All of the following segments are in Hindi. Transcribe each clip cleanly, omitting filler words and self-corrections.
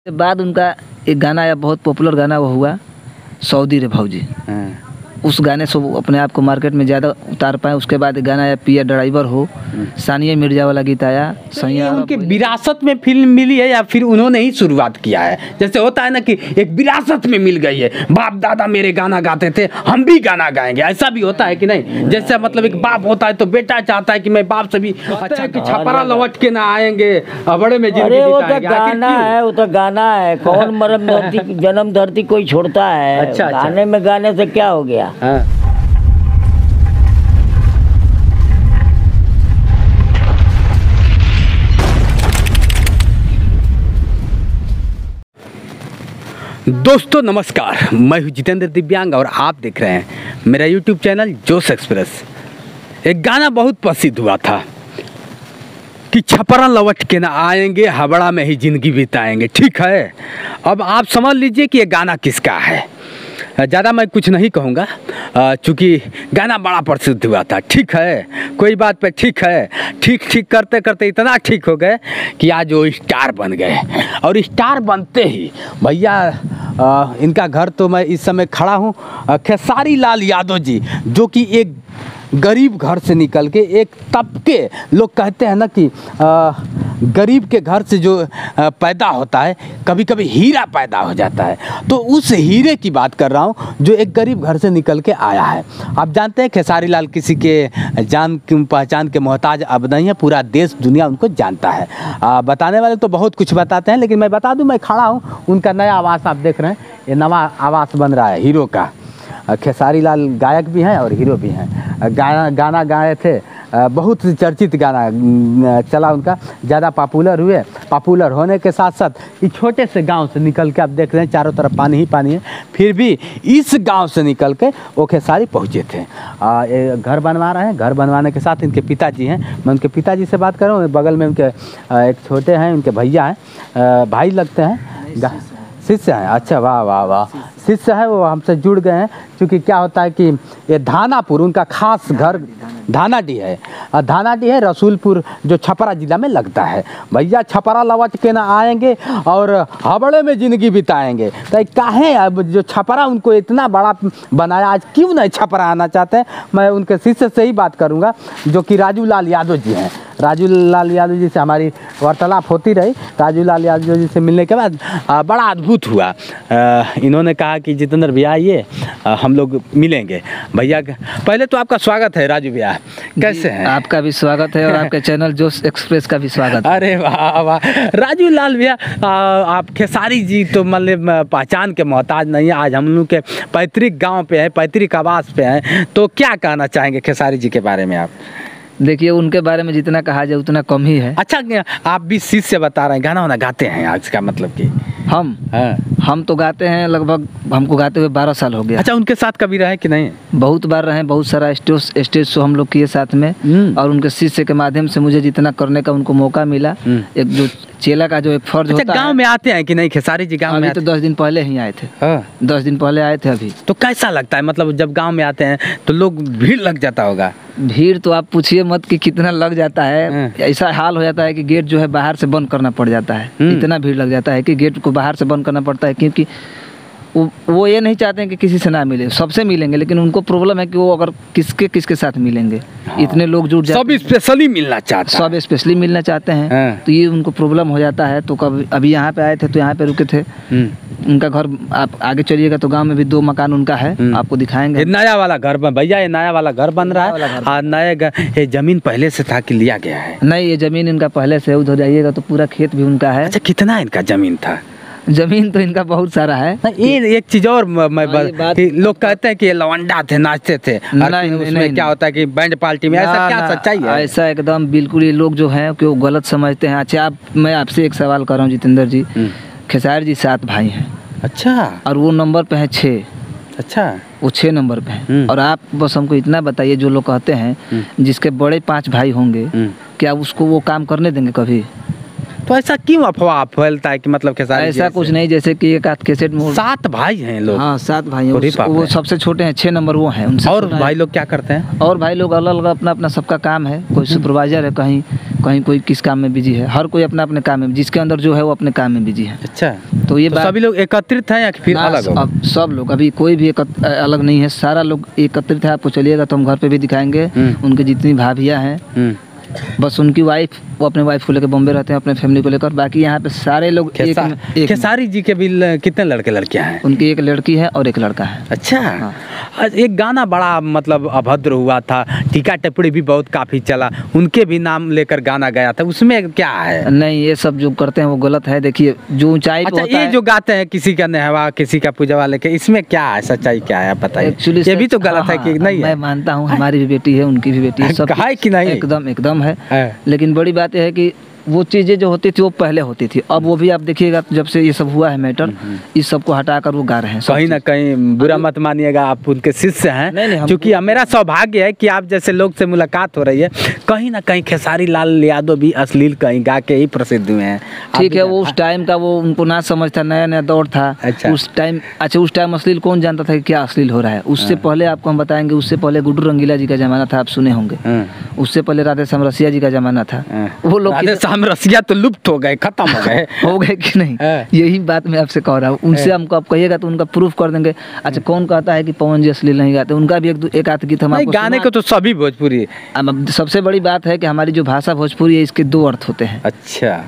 के बाद उनका एक गाना आया, बहुत पॉपुलर गाना वो हुआ, सऊदी रे भौजी। उस गाने से वो अपने आप को मार्केट में ज़्यादा उतार पाए। उसके बाद एक गाना आया, पिया ड्राइवर हो, सानिया मिर्जा वाला गीत आया। ये उनके विरासत में फिल्म मिली है या फिर उन्होंने ही शुरुआत किया है? जैसे होता है ना कि एक विरासत में मिल गई है, बाप दादा मेरे गाना गाते थे, हम भी गाना गाएंगे, ऐसा भी होता है कि नहीं? जैसे मतलब एक बाप होता है तो बेटा चाहता है कि मैं बाप से भी अच्छा कि छपरा लौट के ना आएंगे, बड़े में जिंदगी बिताएंगे। गाना है, वो तो गाना है। कौन मरम धरती जन्म धरती कोई छोड़ता है? अच्छा, गाने में गाने से क्या हो गया? हाँ। दोस्तों नमस्कार, मैं हूं जितेंद्र दिव्यांग और आप देख रहे हैं मेरा YouTube चैनल जोश एक्सप्रेस। एक गाना बहुत प्रसिद्ध हुआ था कि छपरा लौट के ना आएंगे, हबड़ा में ही जिंदगी बिताएंगे। ठीक है, अब आप समझ लीजिए कि ये गाना किसका है। ज़्यादा मैं कुछ नहीं कहूँगा चूँकि गाना बड़ा प्रसिद्ध हुआ था। ठीक है, कोई बात पे ठीक है, ठीक ठीक करते करते इतना ठीक हो गए कि आज वो स्टार बन गए। और स्टार बनते ही भैया इनका घर तो मैं इस समय खड़ा हूँ, खेसारी लाल यादव जी, जो कि एक गरीब घर से निकल के एक तबके, लोग कहते हैं ना कि गरीब के घर से जो पैदा होता है कभी कभी हीरा पैदा हो जाता है। तो उस हीरे की बात कर रहा हूँ जो एक गरीब घर से निकल के आया है। आप जानते हैं खेसारी लाल किसी के जान की पहचान के मोहताज अब नहीं है, पूरा देश दुनिया उनको जानता है। बताने वाले तो बहुत कुछ बताते हैं, लेकिन मैं बता दूँ, मैं खड़ा हूँ, उनका नया आवास आप देख रहे हैं, ये नवा आवास बन रहा है हीरो का। खेसारी लाल गायक भी हैं और हीरो भी हैं। गाना गाए थे, बहुत चर्चित गाना चला उनका, ज़्यादा पॉपुलर हुए। पॉपुलर होने के साथ साथ इस छोटे से गांव से निकल के आप देख रहे हैं चारों तरफ पानी ही पानी है, फिर भी इस गांव से निकल के वो खेसारी पहुँचे थे। घर बनवा रहे हैं, घर बनवाने के साथ इनके पिताजी हैं, मैं उनके पिताजी से बात कर रहा हूँ। बगल में उनके एक छोटे हैं, उनके भैया हैं, भाई लगते हैं, शिष्य हैं। अच्छा, वाह वाह वाह, शिष्य है, वो हमसे जुड़ गए हैं। क्योंकि क्या होता है कि ये धानापुर उनका खास घर धानाडीह है, धानाडीह है रसूलपुर, जो छपरा जिला में लगता है। भैया छपरा लौट के ना आएंगे और हबड़े में ज़िंदगी बिताएंगे। तो काहे अब जो छपरा उनको इतना बड़ा बनाया, आज क्यों नहीं छपरा आना चाहते हैं? मैं उनके शिष्य से ही बात करूँगा, जो कि राजू लाल यादव जी हैं। राजू लाल यादव जी से हमारी वार्तालाप होती रही। राजू लाल यादव जी से मिलने के बाद बड़ा अद्भुत हुआ। इन्होंने कहा कि जितेंद्र भैया आइए, हम लोग मिलेंगे। भैया पहले तो आपका स्वागत है राजू भैया, कैसे हैं? आपका भी स्वागत है और आपके चैनल जोश एक्सप्रेस का भी स्वागत है। अरे वाह वाह, राजू लाल भैया, आप खेसारी जी तो मतलब पहचान के मोहताज नहीं है। आज हम लोग के पैतृक गाँव पे हैं, पैतृक आवास पे हैं, तो क्या कहना चाहेंगे खेसारी जी के बारे में आप? देखिए, उनके बारे में जितना कहा जाए उतना कम ही है। अच्छा, आप भी शिष्य से बता रहे हैं, गाना वाना गाते हैं आज का मतलब कि? हम तो गाते हैं, लगभग हमको गाते हुए 12 साल हो गया। अच्छा, उनके साथ कभी रहे कि नहीं? बहुत बार रहे, बहुत सारा स्टेज शो हम लोग किए साथ में। और उनके शिष्य के माध्यम से मुझे जितना करने का उनको मौका मिला, एक जो चेला का जो एक फर्ज होता है। गाँव में आते हैं कि नहीं खेसारी जी? गाँव में तो 10 दिन पहले ही आए थे। 10 दिन पहले आए थे अभी। तो कैसा लगता है, मतलब जब गाँव में आते हैं तो लोग भीड़ लग जाता होगा? भीड़ तो आप पूछिए मत कि कितना लग जाता है। ऐसा हाल हो जाता है कि गेट जो है बाहर से बंद करना पड़ जाता है। इतना भीड़ लग जाता है कि गेट को बाहर से बंद करना पड़ता है, क्योंकि वो ये नहीं चाहते हैं कि किसी से ना मिले, सबसे मिलेंगे, लेकिन उनको प्रॉब्लम है कि वो अगर किसके साथ मिलेंगे। इतने लोग जुट जाते हैं, सब स्पेशली मिलना चाहते हैं, सब स्पेशली मिलना चाहते हैं। तो ये उनको प्रॉब्लम हो जाता है। तो कब अभी यहाँ पे आए थे तो यहाँ पे रुके थे। उनका घर, आप आगे चलिएगा तो गांव में भी 2 मकान उनका है, आपको दिखाएंगे। नया वाला घर भैया, ये नया वाला घर बन रहा है। नया ये जमीन पहले से था कि लिया गया है? नहीं, ये जमीन इनका पहले से। उधर जाइएगा तो पूरा खेत भी उनका है। अच्छा, कितना इनका जमीन था? जमीन तो इनका बहुत सारा है। ये एक चीज और लोग कहते हैं कि ये लवंडा थे, नाचते थे। नहीं, क्या होता है कि बैंड पार्टी में, ऐसा क्या सच्चाई है? ऐसा एकदम बिल्कुल, ये लोग जो हैं कि वो गलत समझते हैं। अच्छा, मैं आपसे एक सवाल कर रहा हूँ जितेंद्र जी, खेसारी जी 7 भाई हैं। अच्छा, और वो नंबर पे है 6। अच्छा, वो 6 नंबर पे हैं। और आप बस हमको इतना बताइए, जो लोग कहते हैं जिसके बड़े 5 भाई होंगे, क्या उसको वो काम करने देंगे कभी? तो तो ऐसा क्यों अफवाह फैलता है कि मतलब खेसारी जी ऐसा कुछ नहीं, जैसे कि एक आध कैसेट में 7 भाई हैं लोग। हाँ 7 भाई हैं। अरे बाप वो रे। सबसे छोटे हैं, 6 नंबर वो हैं। उनसे और सुना है। भाई लोग क्या करते हैं? और भाई लोग अलग अलग अपना अपना सबका काम है। कोई सुपरवाइजर है, कहीं कहीं कोई किस काम में बिजी है। हर कोई अपना अपने काम में, जिसके अंदर जो है वो अपने काम में बिजी है। अच्छा, तो ये तो बात सभी लोग एकत्रित हैं या फिर ना, अलग हो? अब सब लोग अभी कोई भी अलग नहीं है, सारा लोग एकत्रित है। आपको चलिएगा तो हम घर पे भी दिखाएंगे। उनके जितनी भाभियाँ हैं, बस उनकी वाइफ, वो अपने वाइफ को लेकर बॉम्बे रहते हैं, अपने फैमिली को लेकर। बाकी यहाँ पे सारे लोग एक खेसारी जी के भी कितने लड़के लड़कियां हैं? उनकी एक लड़की है और एक लड़का है। अच्छा। हाँ। आज एक गाना बड़ा मतलब अभद्र हुआ था, टीका टिप्पणी भी बहुत काफी चला, उनके भी नाम लेकर गाना गया था, उसमें क्या है? नहीं, ये सब जो करते हैं वो गलत है। देखिए जो ऊंचाई पे अच्छा, होता ये है, जो गाते हैं किसी का नेहवा किसी का पूजवा लेके, इसमें क्या है, सच्चाई क्या है बताइए? एक्चुअली ये भी तो गलत है कि नहीं मैं है? मानता हूँ, हमारी भी बेटी है, उनकी भी बेटी है, सब है कि नहीं? एकदम एकदम है। है। लेकिन बड़ी बात यह है कि वो चीज़ें जो होती थी वो पहले होती थी। अब वो भी आप देखिएगा, जब से ये सब हुआ है मैटर, इस सब को हटाकर वो गा रहे हैं सब कहीं ना चीज़। कहीं बुरा मत मानिएगा, आप उनके शिष्य नहीं, नहीं, हैं, हम क्योंकि मेरा सौभाग्य है कि आप जैसे लोग से मुलाकात हो रही है। कहीं ना कहीं खेसारी लाल यादव भी अश्लील कहीं गा के ही प्रसिद्ध हुए हैं। ठीक है, वो उस टाइम का वो उनको ना समझ था, नया नया दौर था। अच्छा। उस टाइम अश्लील कौन जानता था कि क्या अश्लील हो रहा है? उससे पहले आपको हम बताएंगे, उससे पहले गुड्डू रंगीला जी का जमाना था, आप सुने होंगे। उससे पहले राधे श्याम रसिया जी का जमाना था। वो लोग राधे श्याम रसिया तो लुप्त हो गए, खत्म हो गए। हो गए कि नहीं, यही बात मैं आपसे कह रहा हूँ। उनसे हमको आप कहिएगा तो उनका प्रूफ कर देंगे। अच्छा, कौन कहता है कि पवन जी अश्लील नहीं गाते? उनका भी एक आध गीत हम आपको गाने को तो सभी भोजपुरी। अब सबसे बड़ी बात है कि हमारी जो भाषा भोजपुरी है, इसके 2 अर्थ होते हैं। अच्छा,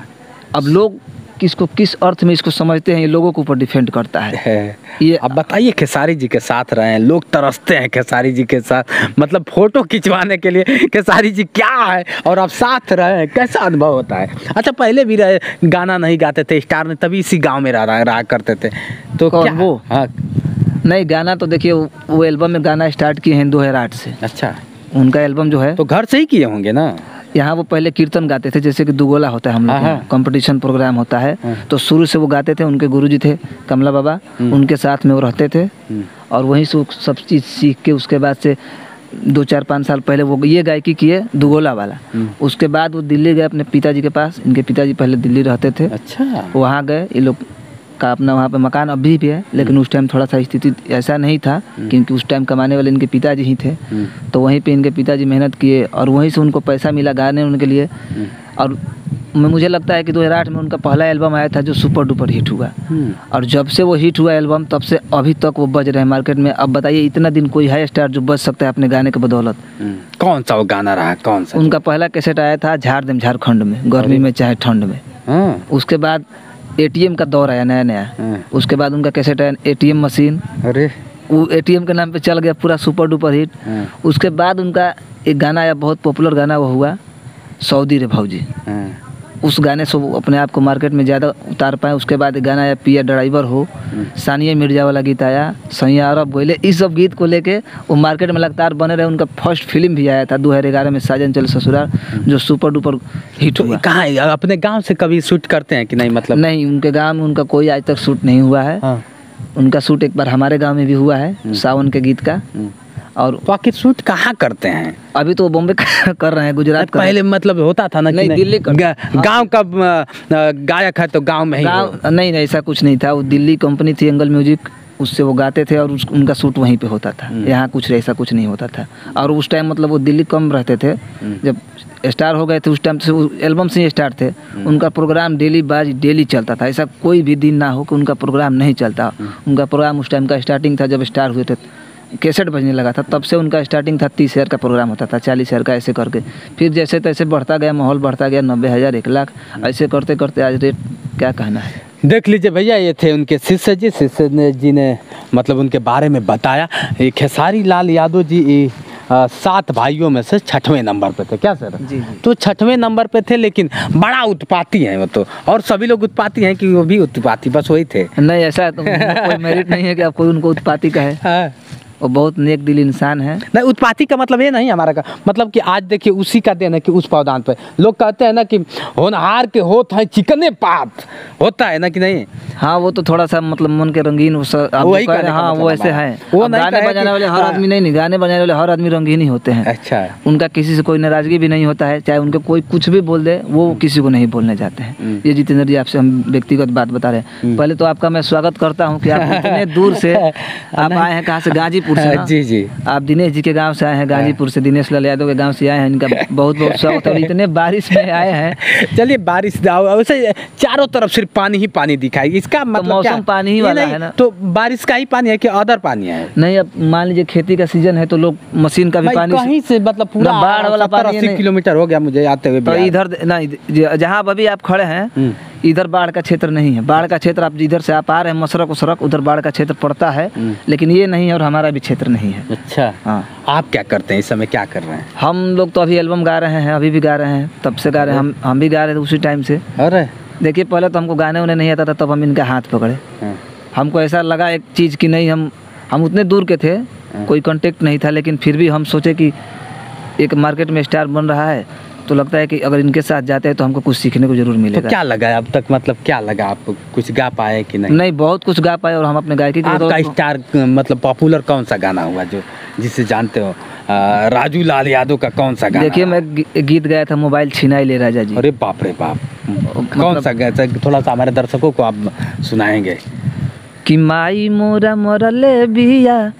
अब लोग किसको किस अर्थ में इसको समझते हैं, ये लोगों के ऊपर डिपेंड करता है। ये अब बताइए, खेसारी जी के साथ रहे हैं, लोग तरसते हैं खेसारी जी के साथ, मतलब फोटो खिंचवाने के लिए खेसारी जी क्या है, और अब साथ रहे हैं, कैसा अनुभव होता है? अच्छा, पहले भी रहे, गाना नहीं गाते थे, स्टार ने तभी इसी गांव में रहा करते थे, तो कौन क्या वो? हाँ। नहीं, गाना तो देखिए, वो एल्बम में गाना स्टार्ट किए हैं 2008 से। अच्छा, उनका एल्बम जो है, तो घर से ही किए होंगे ना? यहाँ वो पहले कीर्तन गाते थे, जैसे कि दुगोला होता है हम लोग हाँ। कंपटीशन प्रोग्राम होता है, तो शुरू से वो गाते थे। उनके गुरुजी थे कमला बाबा, उनके साथ में वो रहते थे, और वहीं से वो सब चीज़ सीख के उसके बाद से 2-4-5 साल पहले वो ये गायकी किए दुगोला वाला। उसके बाद वो दिल्ली गए अपने पिताजी के पास। इनके पिताजी पहले दिल्ली रहते थे। अच्छा, वहाँ गए, ये लोग का अपना वहाँ पे मकान अभी भी है, लेकिन उस टाइम थोड़ा सा स्थिति ऐसा नहीं था, क्योंकि उस टाइम कमाने वाले इनके पिताजी ही थे। तो वहीं पे इनके पिताजी मेहनत किए, और वहीं से उनको पैसा मिला गाने उनके लिए। और मुझे लगता है कि 2008 में उनका पहला एल्बम आया था जो सुपर डुपर हिट हुआ, और जब से वो हिट हुआ एल्बम, तब से अभी तक वो बज रहे हैं मार्केट में। अब बताइए, इतना दिन कोई है स्टार जो बज सकता है अपने गाने के बदौलत? कौन सा वो गाना रहा, कौन सा? उनका पहला कैसेट आया था झाड़ देम झारखंड में, गर्मी में चाहे ठंड में। उसके बाद ATM का दौर आया नया नया। उसके बाद उनका कैसेट आया ATM मशीन, अरे वो ATM के नाम पे चल गया, पूरा सुपर डुपर हिट। उसके बाद उनका एक गाना आया, बहुत पॉपुलर गाना, वो हुआ सऊदी रे भौजी। उस गाने से वो अपने आप को मार्केट में ज़्यादा उतार पाए। उसके बाद एक गाना आया पिया ड्राइवर हो, सानिया मिर्जा वाला गीत आया, सैया अरब गोइले। इस सब गीत को लेके वो मार्केट में लगातार बने रहे। उनका फर्स्ट फिल्म भी आया था 2011 में, साजन चल ससुराल, जो सुपर डुपर हिट हुआ। कहाँ अपने गांव से कभी शूट करते हैं कि नहीं? मतलब नहीं, उनके गांव में उनका कोई आज तक शूट नहीं हुआ है। उनका शूट एक बार हमारे गांव में भी हुआ है, सावन के गीत का। और तो आखिर शूट कहाँ करते हैं? अभी तो वो बॉम्बे कर रहे हैं, गुजरात कर रहे हैं। पहले मतलब होता था ना कि नहीं, दिल्ली गांव का गायक है तो गांव में ही गाँव नहीं, ऐसा कुछ नहीं था। वो दिल्ली कंपनी थी एंगल म्यूजिक, उससे वो गाते थे, और उनका शूट वहीं पे होता था। यहाँ कुछ ऐसा कुछ नहीं होता था। और उस टाइम मतलब वो दिल्ली कम रहते थे, जब स्टार हो गए थे उस टाइम से, वो एल्बम से ही स्टार थे। उनका प्रोग्राम डेली चलता था, ऐसा कोई भी दिन ना हो कि उनका प्रोग्राम नहीं चलता। उनका प्रोग्राम उस टाइम का स्टार्टिंग था, जब स्टार हुए थे, कैसेट बजने लगा था, तब से उनका स्टार्टिंग था 30,000 का प्रोग्राम होता था, 40,000 का, ऐसे करके। फिर जैसे तैसे बढ़ता गया, माहौल बढ़ता गया, 90,000, 1 लाख, ऐसे करते करते आज रेट क्या कहना है। देख लीजिए भैया, ये थे उनके शिष्य जी ने मतलब उनके बारे में बताया। ये खेसारी लाल यादव जी 7 भाइयों में से 6वें नंबर पे थे, क्या सर? जी। तो 6वें नंबर पे थे, लेकिन बड़ा उत्पाती हैं वो तो, और सभी लोग उत्पाती हैं कि वो भी उत्पाती, बस वही थे? नहीं, ऐसा तो कोई मेरिट नहीं है कि आप कोई उनको उत्पाती कहे। वो बहुत नेक दिल इंसान है। नहीं, उत्पाती का मतलब ये नहीं हमारा का मतलब कि आज देखिए उसी का दिन है कि उस पावदान पे लोग कहते हैं ना कि होनहार के होत है चिकने पात, होता है ना कि नहीं? हाँ, वो तो थोड़ा सा मतलब मन के रंगीन वही कहने का हाँ मतलब वो ऐसे हमारा। है। वो अब नहीं गाने कहे बजाने कि- वाले हर हाँ। आदमी नहीं, गाने बजाने वाले हर आदमी रंगीन ही होते हैं। अच्छा। उनका किसी से कोई नाराजगी भी नहीं होता है, चाहे उनके कोई कुछ भी बोल दे वो किसी को नहीं बोलने जाते हैं। ये जितेंद्र जी आपसे हम व्यक्तिगत बात बता रहे हैं। पहले तो आपका मैं स्वागत करता हूँ कि आप इतने दूर से आप आए हैं, कहाँ से? गाजीपुर से ना? जी जी। आप दिनेश जी के गांव से आए हैं, गाजीपुर से दिनेश लाल यादव के गांव से आए हैं। इनका बहुत बहुत स्वागत है। और इतने बारिश में आए हैं। चलिए बारिश वैसे चारों तरफ सिर्फ पानी ही पानी दिखाई, इसका मतलब मौसम क्या? पानी ही ये वाला नहीं, है ना। तो बारिश का ही पानी है कि अदर पानी है? नहीं, अब मान लीजिए खेती का सीजन है तो लोग मशीन का भी भाई पानी कहीं से मतलब पूरा ना बाढ़ वाला पानी 70-80 नहीं। किलोमीटर हो गया मुझे आते हुए तो बिहार। इधर नहीं, जहाँ अभी आप खड़े हैं इधर बाढ़ का क्षेत्र नहीं है। बाढ़ का क्षेत्र आप इधर से आप आ रहे हैं मसरक उसरक, उधर बाढ़ का क्षेत्र पड़ता है, लेकिन ये नहीं है और हमारा भी क्षेत्र नहीं है। अच्छा। हाँ, आप क्या करते हैं इस समय, क्या कर रहे हैं? हम लोग तो अभी एल्बम गा रहे हैं, अभी भी गा रहे हैं, तब से गा रहे हैं। हम भी गा रहे थे उसी टाइम से। अरे देखिए पहले तो हमको गाने उन्हें नहीं आता था, तब हम इनका हाथ पकड़े। हमको ऐसा लगा एक चीज़ कि नहीं, हम उतने दूर के थे, कोई कांटेक्ट नहीं था, लेकिन फिर भी हम सोचे कि एक मार्केट में स्टार बन रहा है तो लगता है कि अगर इनके साथ जाते हैं तो हमको कुछ सीखने को जरूर तो मिलेगा। क्या लगा अब तक, मतलब क्या लगा आपको, कुछ गा पाए कि नहीं? नहीं, बहुत कुछ गा पाए और हम अपने गायकी के आपका बदौलत- स्टार मतलब पॉपुलर कौन सा गाना हुआ जो जिसे जानते हो? राजू लाल यादव का कौन सा गाना? देखिए मैं गीत गाया था, मोबाइल छिनाई ले राजा जी। अरे बाप रे बाप, कौन सा गाया? थोड़ा सा हमारे दर्शकों को आप सुनाएंगे? कि माई मोरा मरले बिया,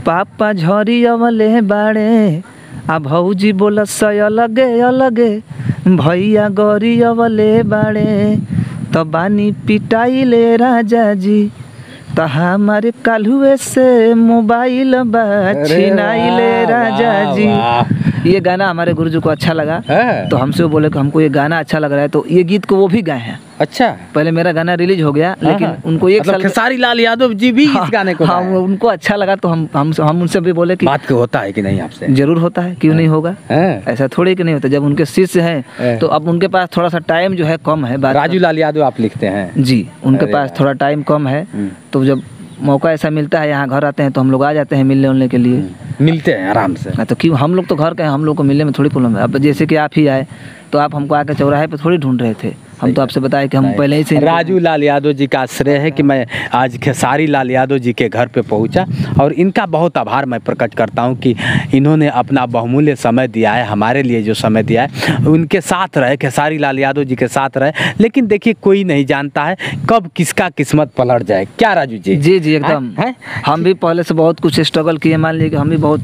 पापा झरी अमले बाड़े, आ भौजी बोलस अलगे अलगे, भैया गौरी अवले बाड़े, तो बानी पिटाई ले राजा जी, तो हमारे कालुए से मोबाइल बा छिनाई ले राजा जी। ये गाना हमारे गुरुजी को अच्छा लगा है? तो हमसे वो बोले कि हमको ये गाना अच्छा लग रहा है, तो ये गीत को वो भी गाए हैं। अच्छा। पहले मेरा गाना रिलीज हो गया, लेकिन उनको एक मतलब साल खेसारी लाल यादव जी भी इस गाने को हाँ, गाए? उनको अच्छा लगा तो हम उनसे भी बोले कि बात को होता है कि नहीं आपसे? जरूर होता है, क्यों नहीं होगा। हैं? ऐसा थोड़ी कि नहीं होता, जब उनके शिष्य हैं तो अब उनके पास थोड़ा सा टाइम जो है कम है। बात राजू लाल यादव आप लिखते हैं? जी, उनके अरे पास थोड़ा टाइम कम है, तो जब मौका ऐसा मिलता है यहाँ घर आते हैं तो हम लोग आ जाते हैं मिलने उलने के लिए। मिलते हैं आराम से? हाँ, तो क्यों, हम लोग तो घर के हैं, हम लोग को मिलने में थोड़ी प्रॉब्लम है। अब जैसे कि आप ही आए तो आप हमको आके चौराहे पे थोड़ी ढूंढ रहे थे, हम तो आपसे बताए कि हम पहले ही से राजू लाल यादव जी का श्रेय है कि मैं आज खेसारी लाल यादव जी के घर पे पहुंचा और इनका बहुत आभार मैं प्रकट करता हूं कि इन्होंने अपना बहुमूल्य समय दिया है, हमारे लिए जो समय दिया है, उनके साथ रहे, खेसारी लाल यादव जी के साथ रहे। लेकिन देखिए कोई नहीं जानता है कब किसका किस्मत पलट जाए, क्या राजू जी? जी जी एकदम हैं? हम भी पहले से बहुत कुछ स्ट्रगल किए, मान लीजिए कि हम भी बहुत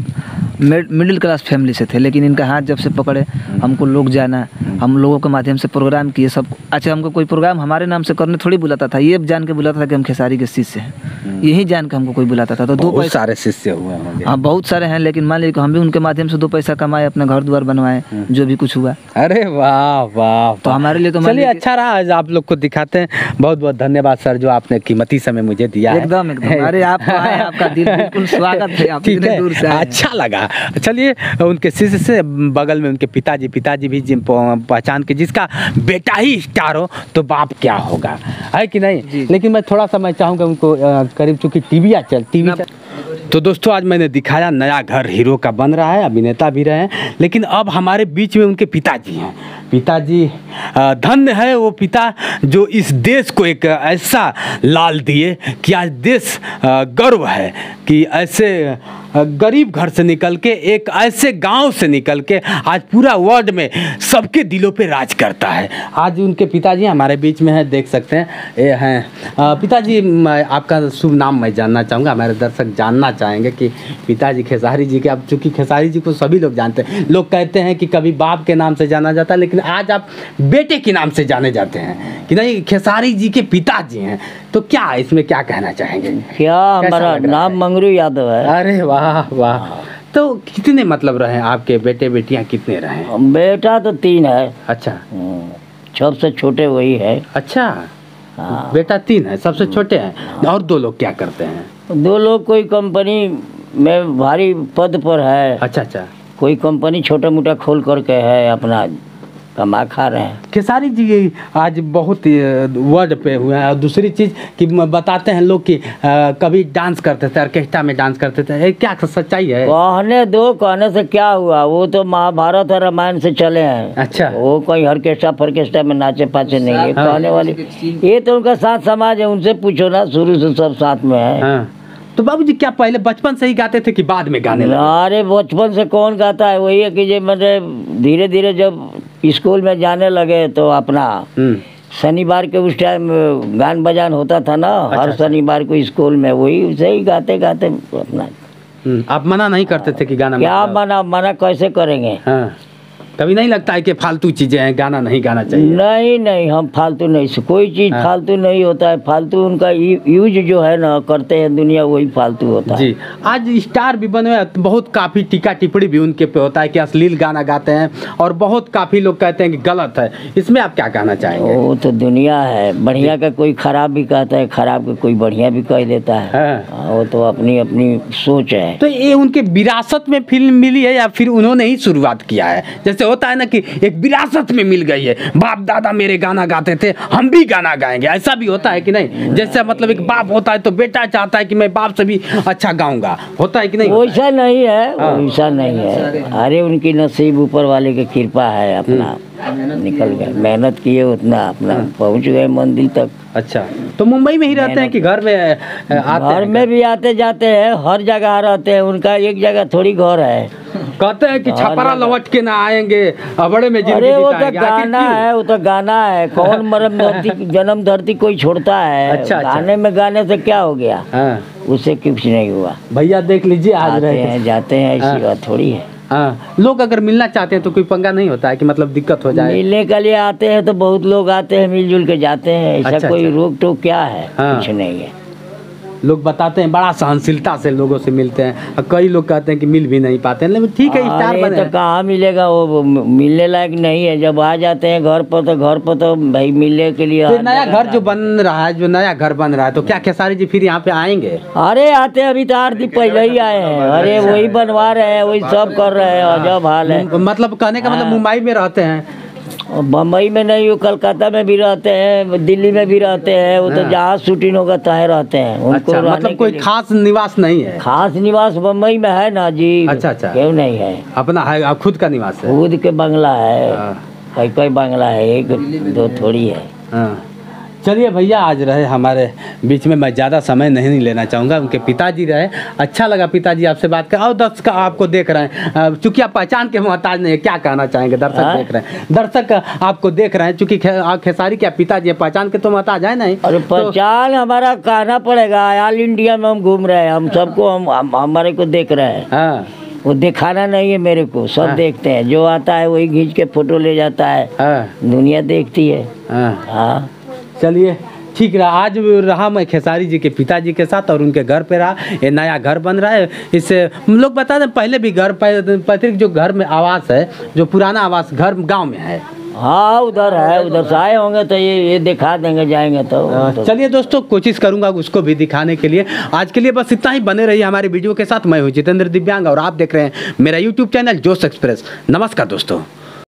मिडिल क्लास फैमिली से थे, लेकिन इनका हाथ जब से पकड़े हमको लोग जाना, हम लोगों के माध्यम से प्रोग्राम किए सब। अच्छा, हमको कोई प्रोग्राम हमारे नाम से करने थोड़ी बुलाता था, ये जान के बुलाता था कि हम खेसारी के शिष्य हैं, यही जान के हमको कोई बुलाता था। तो दो बहुत पैसा, सारे शिष्य हुए होंगे। हाँ बहुत सारे हैं, लेकिन मान लीजिए कि हम भी उनके माध्यम से दो पैसा कमाए, अपना घर द्वार बनवाए, जो भी कुछ हुआ। अरे वाह वाह, तो हमारे लिए तो मान चलिए लीजिए- अच्छा रहा, आज आप लोग को दिखाते हैं। बहुत बहुत धन्यवाद सर जो आपने कीमती समय मुझे दिया है। एकदम एकदम, अरे आप तो आए, आपका दिल बिल्कुल स्वागत है, आप ठीक इतने है, दूर से आए हैं। अच्छा लगा। चलिए उनके शिष्य से बगल में उनके पिताजी भी जिन पहचान के, जिसका बेटा ही स्टार हो तो बाप क्या होगा, है कि नहीं? जी। लेकिन मैं थोड़ा सा मैं चाहूँगा उनको करीब चूँकि टीवी तो दोस्तों आज मैंने दिखाया नया घर हीरो का बन रहा है, अभिनेता भी रहे हैं, लेकिन अब हमारे बीच में उनके पिताजी हैं। पिताजी धन्य है वो पिता जो इस देश को एक ऐसा लाल दिए कि आज देश गर्व है कि ऐसे गरीब घर से निकल के, एक ऐसे गांव से निकल के आज पूरा वर्ल्ड में सबके दिलों पे राज करता है। आज उनके पिताजी हमारे बीच में हैं, देख सकते हैं ये हैं। पिताजी आपका शुभ नाम मैं जानना चाहूँगा, हमारे दर्शक जानना चाहेंगे कि पिताजी खेसारी जी के, अब चूँकि खेसारी जी को सभी लोग जानते हैं, लोग कहते हैं कि कभी बाप के नाम से जाना जाता है, लेकिन आज आप बेटे के नाम से जाने जाते हैं कि नहीं, खेसारी जी के पिताजी हैं, तो क्या इसमें क्या कहना चाहेंगे? क्या हमारा नाम मंगरू यादव है। अरे वाह वाह, तो कितने मतलब रहे आपके बेटे बेटियां, कितने रहे? बेटा तो 3 है। अच्छा, सबसे छोटे वही है। अच्छा हाँ। बेटा 3 है, सबसे छोटे हैं, और 2 लोग क्या करते हैं? 2 लोग कोई कंपनी में भारी पद पर है। अच्छा अच्छा, कोई कंपनी छोटा मोटा खोल करके है अपना कमा खा रहे हैं। खेसारी जी आज बहुत वर्ड पे हुए हैं। और दूसरी चीज़ कि बताते हैं लोग कि कभी डांस करते थे, ऑर्केस्ट्रा में डांस करते थे, ये क्या सच्चाई है? कहने दो, कहने से क्या हुआ, वो तो महाभारत और रामायण से चले हैं। अच्छा। वो कोई ऑर्केस्ट्रा फॉर्केस्ट्रा में नाचे पाचे नहीं है। कहने वाली ये तो उनका साथ समाज है, उनसे पूछो ना, शुरू से सब साथ में है। हाँ। तो बाबूजी क्या पहले बचपन से ही गाते थे कि बाद में गाने लगे? अरे बचपन से कौन गाता है, वही है कि जो मतलब धीरे धीरे जब स्कूल में जाने लगे तो अपना शनिवार के उस टाइम गान बजान होता था ना। हर शनिवार को स्कूल में, वही उसे ही गाते गाते अपना। आप मना नहीं करते थे कि गाना? क्या मना कैसे करेंगे? हाँ। कभी नहीं लगता है कि फालतू चीजें हैं, गाना नहीं गाना चाहिए? नहीं, हम फालतू नहीं, कोई चीज़ फालतू नहीं होता है। फालतू उनका यूज जो है ना करते हैं दुनिया, वही फालतू होता है। जी। आज स्टार भी बने, बहुत काफ़ी टीका टिप्पणी भी उनके पे होता है कि अश्लील गाना गाते हैं, और बहुत काफ़ी लोग कहते हैं कि गलत है। इसमें आप क्या कहना चाहेंगे? वो तो दुनिया है, बढ़िया का कोई खराब भी कहता है, खराब का कोई बढ़िया भी कह देता है। वो तो अपनी अपनी सोच है। तो ये उनके विरासत में फिल्म मिली है या फिर उन्होंने ही शुरुआत किया है? जैसे होता है ना कि एक विरासत में मिल गई है, बाप दादा मेरे गाना गाते थे, हम भी गाना गाएंगे, ऐसा भी होता है कि नहीं? जैसे मतलब एक बाप होता है तो बेटा चाहता है कि मैं बाप से भी अच्छा गाऊंगा, होता है कि नहीं? वैसा नहीं है, वैसा नहीं है। अरे उनकी नसीब ऊपर वाले की कृपा है, अपना निकल गए, मेहनत किए उतना, अपना पहुंच गए मंदिर तक। अच्छा। तो मुंबई में ही रहते हैं कि घर में आते घर में भी आते जाते हैं, हर जगह रहते हैं। उनका एक जगह थोड़ी घर है। कहते हैं कि छपरा लौट के ना आएंगे, अबड़े में जिंदगी अरे वो तो बिताएंगे। आखिर गाना क्यों? है, वो तो गाना है। कौन मरम धरती जन्म धरती कोई छोड़ता है? अच्छा। गाने में गाने से क्या हो गया? हाँ। उससे कुछ नहीं हुआ। भैया देख लीजिए आज आते रहे हैं जाते हैं, ऐसी बात थोड़ी है। हाँ। लोग अगर मिलना चाहते हैं तो कोई पंगा नहीं होता है कि मतलब दिक्कत हो जाए? मिलने के लिए आते हैं तो बहुत लोग आते हैं, मिलजुल के जाते हैं। ऐसा अच्छा, कोई अच्छा। रोक टोक क्या है? हाँ। कुछ नहीं है। लोग बताते हैं बड़ा सहनशीलता से लोगों से मिलते हैं, और कई लोग कहते हैं कि मिल भी नहीं पाते हैं। लेकिन ठीक है, स्टार अरे बने तो हैं। कहाँ मिलेगा, वो मिलने लायक नहीं है। जब आ जाते हैं घर पर तो भाई मिलने के लिए। तो नया घर जो बन रहा है, जो नया घर बन रहा है, तो क्या खेसारी जी फिर यहाँ पे आएंगे? अरे आते हैं, अभी तो 8 दिन पहले ही आए हैं। अरे वही बनवा रहे हैं, वही सब कर रहे हैं। अजब हाल है। मतलब कहने का मतलब मुंबई में रहते हैं? बम्बई में नहीं, वो कलकत्ता में भी रहते हैं, दिल्ली में भी रहते हैं। वो तो जहाँ शूटिंग होगा तहाँ रहते हैं। उनको अच्छा, रहने मतलब के कोई लिए खास निवास नहीं है? खास निवास बम्बई में है ना जी। अच्छा, अच्छा। क्यों नहीं है? अपना है, खुद का निवास है? खुद के बंगला है। हाँ। कई बंगला है, एक दो थोड़ी है। हाँ। चलिए भैया, आज रहे हमारे बीच में, मैं ज़्यादा समय नहीं लेना चाहूँगा। उनके पिताजी रहे, अच्छा लगा पिताजी आपसे बात कर। और दर्शक आपको देख रहे हैं, चूँकि आप पहचान के मोहताज नहीं है, क्या कहना चाहेंगे? दर्शक देख रहे हैं, दर्शक आपको देख रहे हैं, चूँकि खेसारी क्या पिताजी है, पहचान के तो मोहताज है नहीं? अरे पहचान हमारा कहना पड़ेगा। ऑल इंडिया में हम घूम रहे हैं, हम सबको हमारे को देख रहे हैं। हाँ। वो दिखाना नहीं है मेरे को, सब देखते हैं। जो आता है वही खींच के फोटो ले जाता है। हाँ। दुनिया देखती है। हाँ। चलिए ठीक रहा। आज रहा मैं खेसारी जी के पिताजी के साथ, और उनके घर पे रहा। ये नया घर बन रहा है, इससे हम लोग बता दें, पहले भी घर पैतृक जो घर में आवास है, जो पुराना आवास घर गांव में है। हाँ उधर है, उधर से आए होंगे तो ये दिखा देंगे, जाएंगे तो। चलिए दोस्तों, कोशिश करूंगा उसको भी दिखाने के लिए। आज के लिए बस इतना ही। बने रहिए हमारे वीडियो के साथ। मैं हूँ जितेंद्र दिव्यांग और आप देख रहे हैं मेरा यूट्यूब चैनल जोश एक्सप्रेस। नमस्कार दोस्तों।